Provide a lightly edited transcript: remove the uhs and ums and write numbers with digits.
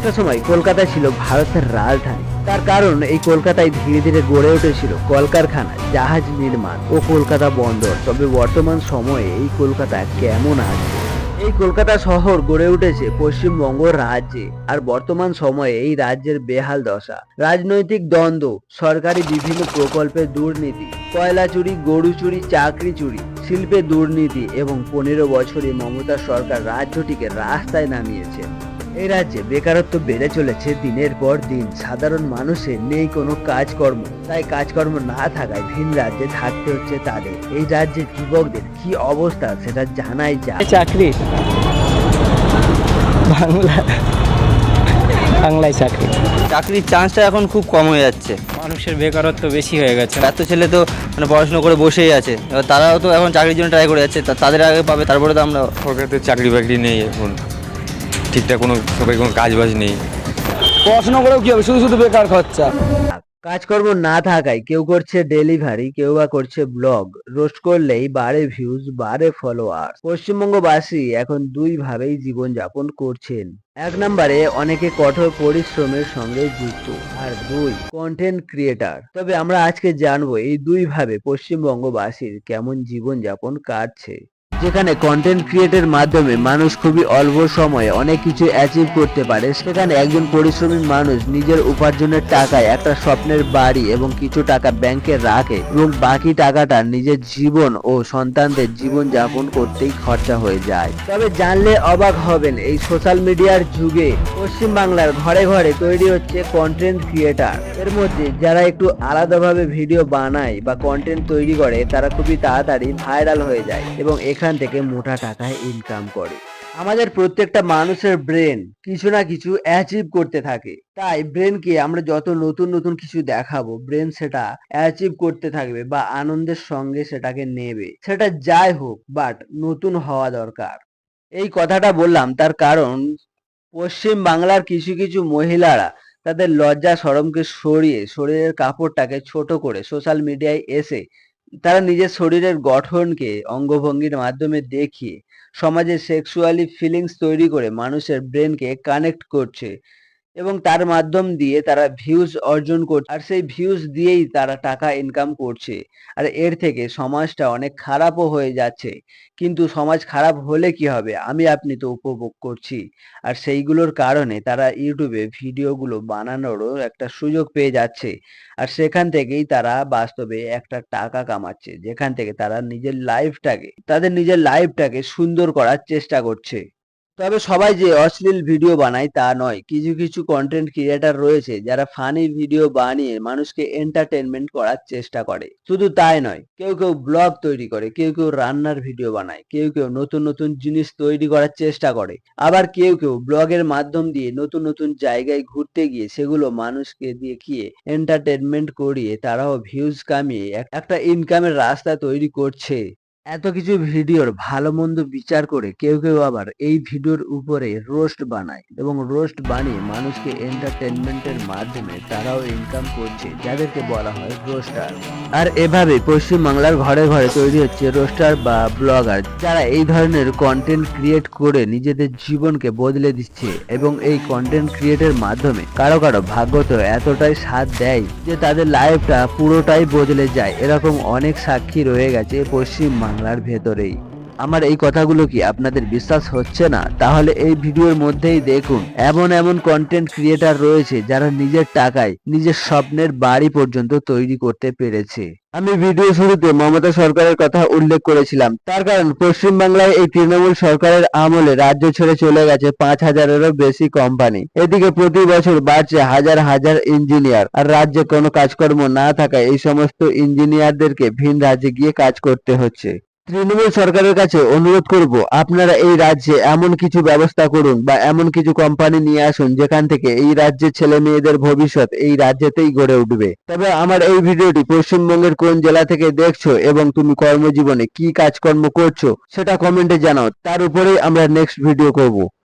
একটা সময় কলকাতা ছিল ভারতের রাজধানী। তার কারণ এই কলকাতায় ধীরে ধীরে গড়ে উঠেছিল কলকারখানা, জাহাজ নির্মাণ ও কলকাতা বন্দর। তবে বর্তমান সময়ে এই কলকাতা কেমন আছে? এই কলকাতা শহর গড়ে উঠেছে পশ্চিমবঙ্গ রাজ্যে, আর বর্তমান সময়ে এই রাজ্যের বেহাল দশা, রাজনৈতিক দ্বন্দ্ব, সরকারি বিভিন্ন প্রকল্পের দুর্নীতি, কয়লা চুরি, গরু চুরি, চাকরি চুরি, শিল্পে দুর্নীতি এবং 15 বছরে মমতা সরকার রাজ্যটিকে রাস্তায় নামিয়েছে। এই রাজ্যে বেকারত্ব বেড়ে চলেছে দিনের পর দিন। সাধারণ মানুষের নেই কোনো কাজকর্ম, তাই কাজকর্ম না থাকায় ভিন রাজ্যে থাকতে হচ্ছে তাদের। এই রাজ্যের যুবকদের কি অবস্থা সেটা জানাই যায়। চাকরি বাংলা বাংলায় চাকরি, চাকরির চান্সটা এখন খুব কম হয়ে যাচ্ছে। মানুষের বেকারত্ব বেশি হয়ে গেছে। এত ছেলে তো মানে পড়াশোনা করে বসেই আছে, এবার তারাও তো এখন চাকরির জন্য ট্রাই করে যাচ্ছে, তাদের আগে পাবে, তারপরে তো আমরা। কলকাতায় চাকরি বাকরি নেই এখন, ঠিকঠাক কোনো সবাই কোনো কাজ বাজ নেই। পড়াশোনা করেও কি হবে, শুধু শুধু বেকার খরচা। কাজকর্ম না থাকায় কেউ করছে ডেলিভারি, কেউ বা করছে ব্লগ। রোস্ট করলেই বাড়ে ভিউজ, বাড়ে ফলোয়ার। পশ্চিমবঙ্গবাসী এখন দুই ভাবেই জীবন যাপন করছেন। এক নম্বরে অনেকে কঠোর পরিশ্রমের সঙ্গে যুক্ত, আর দুই কন্টেন্ট ক্রিয়েটার। তবে আমরা আজকে জানবো এই দুই ভাবে পশ্চিমবঙ্গবাসীর কেমন জীবন যাপন কাটছে। যেখানে কন্টেন্ট ক্রিয়েটের মাধ্যমে মানুষ খুবই অল্প সময়ে অনেক কিছু অ্যাচিভ করতে পারে, সেখানে একজন পরিশ্রমী মানুষ নিজের উপার্জনের টাকায় একটা স্বপ্নের বাড়ি এবং কিছু টাকা ব্যাংকে রাখে এবং বাকি টাকাটা নিজের জীবন ও সন্তানদের জীবন যাপন করতেই খরচা হয়ে যায়। তবে জানলে অবাক হবেন, এই সোশ্যাল মিডিয়ার যুগে পশ্চিমবাংলার ঘরে ঘরে তৈরি হচ্ছে কন্টেন্ট ক্রিয়েটার। এর মধ্যে যারা একটু আলাদাভাবে ভিডিও বানায় বা কন্টেন্ট তৈরি করে, তারা খুবই তাড়াতাড়ি ভাইরাল হয়ে যায় এবং এখান থেকে মোটা টাকায় ইনকাম করে। আমাদের প্রত্যেকটা মানুষের ব্রেন কিছু না কিছু অ্যাচিভ করতে থাকে, তাই ব্রেনকে আমরা যত নতুন নতুন কিছু দেখাবো, ব্রেন সেটা অ্যাচিভ করতে থাকবে বা আনন্দের সঙ্গে সেটাকে নেবে। সেটা যাই হোক, বাট নতুন হওয়া দরকার। এই কথাটা বললাম তার কারণ পশ্চিম বাংলার কিছু কিছু মহিলারা তাদের লজ্জা শরমকে সরিয়ে শরীরের কাপড়টাকে ছোট করে সোশ্যাল মিডিয়ায় এসে তারা নিজের শরীরের গঠনকে অঙ্গভঙ্গির মাধ্যমে দেখিয়ে সমাজে সেক্সুয়ালি ফিলিংস তৈরি করে মানুষের ব্রেনকে কানেক্ট করছে এবং তার মাধ্যম দিয়ে তারা ভিউজ অর্জন করছে, আর সেই ভিউজ দিয়েই তারা টাকা ইনকাম করছে। আর এর থেকে সমাজটা অনেক খারাপও হয়ে যাচ্ছে। কিন্তু সমাজ খারাপ হলে কি হবে, আমি আপনি তো উপভোগ করছি। আর সেইগুলোর কারণে তারা ইউটিউবে ভিডিওগুলো বানানোরও একটা সুযোগ পেয়ে যাচ্ছে, আর সেখান থেকেই তারা বাস্তবে একটা টাকা কামাচ্ছে, যেখান থেকে তারা তাদের নিজের লাইফটাকে সুন্দর করার চেষ্টা করছে। তবে সবাই যে অশ্লীল ভিডিও বানায় তা নয়। কিছু কিছু কন্টেন্ট ক্রিয়েটার রয়েছে যারা ফানি ভিডিও বানিয়ে মানুষকে এন্টারটেনমেন্ট করার চেষ্টা করে। শুধু তাই নয়, কেউ কেউ ব্লগ তৈরি করে, কেউ কেউ রান্নার ভিডিও বানায়, কেউ কেউ নতুন নতুন জিনিস তৈরি করার চেষ্টা করে, আবার কেউ কেউ ব্লগের মাধ্যম দিয়ে নতুন নতুন জায়গায় ঘুরতে গিয়ে সেগুলো মানুষকে দেখিয়ে এন্টারটেনমেন্ট করিয়ে তারাও ভিউজ কামিয়ে একটা ইনকামের রাস্তা তৈরি করছে। এত কিছু ভিডিওর ভালো মন্দ বিচার করে কেউ কেউ আবার এই ভিডিওর উপরে রোস্ট বানায় এবং রোস্ট বানিয়ে মানুষকে এন্টারটেনমেন্টের মাধ্যমে তারাও ইনকাম করছে, যাদেরকে বলা হয় রোস্টার। আর এভাবে পশ্চিম বাংলার ঘরে ঘরে তৈরি হচ্ছে রোস্টার বা ব্লগার, যারা এই ধরনের কন্টেন্ট ক্রিয়েট করে নিজেদের জীবনকে বদলে দিচ্ছে এবং এই কন্টেন্ট ক্রিয়েটের মাধ্যমে কারো কারো ভাগ্য তো এতটাই সাথ দেয় যে তাদের লাইফটা পুরোটাই বদলে যায়। এরকম অনেক সাক্ষী রয়ে গেছে পশ্চিম বাংলার ভেতরেই। আমার এই কথাগুলো কি আপনাদের বিশ্বাস হচ্ছে না? তাহলে এই ভিডিওর মধ্যেই দেখুন, এমন এমন কন্টেন্ট ক্রিয়েটার রয়েছে যারা নিজের টাকায় নিজের স্বপ্নের বাড়ি পর্যন্ত তৈরি করতে পেরেছে। আমি ভিডিও শুরুতে মমতা সরকারের কথা উল্লেখ করেছিলাম, তার কারণ পশ্চিম বাংলায় এই তৃণমূল সরকারের আমলে রাজ্য ছেড়ে চলে গেছে 5,000-এরও বেশি কোম্পানি। এদিকে প্রতি বছর বাড়ছে হাজার হাজার ইঞ্জিনিয়ার, আর রাজ্যে কোনো কাজকর্ম না থাকায় এই সমস্ত ইঞ্জিনিয়ারদেরকে ভিন রাজ্যে গিয়ে কাজ করতে হচ্ছে। তৃণমূল সরকারের কাছে অনুরোধ করব, আপনারা এই রাজ্যে এমন কিছু ব্যবস্থা করুন বা এমন কিছু কোম্পানি নিয়ে আসুন যেখান থেকে এই রাজ্যের ছেলে মেয়েদের ভবিষ্যৎ এই রাজ্যেতেই গড়ে উঠবে। তবে আমার এই ভিডিওটি পশ্চিমবঙ্গের কোন জেলা থেকে দেখছো এবং তুমি কর্মজীবনে কি কাজকর্ম করছো সেটা কমেন্টে জানাও, তার উপরেই আমরা নেক্সট ভিডিও করব।